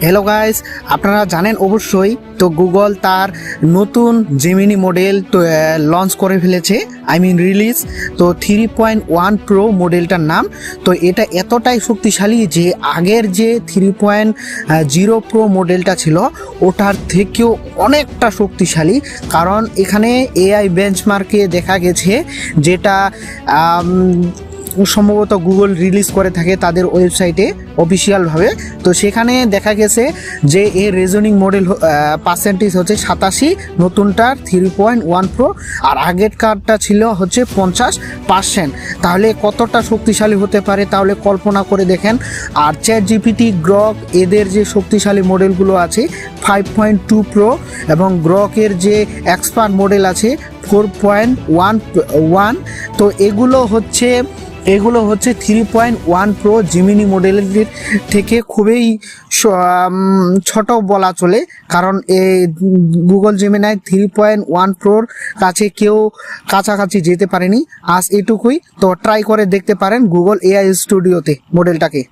Hello guys, আপনারা জানেন অবশ্যই তো গুগল তার নতুন জেমিনি মডেল তো লঞ্চ করে ফেলেছে, রিলিজ। তো 3.1 প্রো মডেলটার নাম। তো এটা এতটাই শক্তিশালী যে আগের যে 3.0 প্রো মডেলটা ছিল ওটার থেকেও অনেকটা শক্তিশালী। কারণ এখানে এআই বেঞ্চমার্কে দেখা গেছে, যেটা সম্ভবত গুগল রিলিজ করে থাকে তাদের ওয়েবসাইটে অফিসিয়ালভাবে। তো সেখানে দেখা গেছে যে এর রিজনিং মডেল পার্সেন্টেজ হচ্ছে 87, নতুনটার 3.1 প্রো, আর আগের কারটা ছিল হচ্ছে 50%। তাহলে কতটা শক্তিশালী হতে পারে তাহলে কল্পনা করে দেখেন। আর চ্যাট জিপিটি, গ্রক, এদের যে শক্তিশালী মডেলগুলো আছে 5.2 প্রো, এবং গ্রকের যে এক্সপার্ট মডেল আছে 4.1। তো এগুলো হচ্ছে 3.1 প্রো জেমিনি মডেলের থেকে খুবই ছোট বলা চলে। কারণ এই গুগল জেমিনাই 3.1 প্রোর কাছে কেউ কাছাকাছি যেতে পারেনি আজ এটুকুই। তো ট্রাই করে দেখতে পারেন গুগল এআই স্টুডিওতে মডেলটাকে।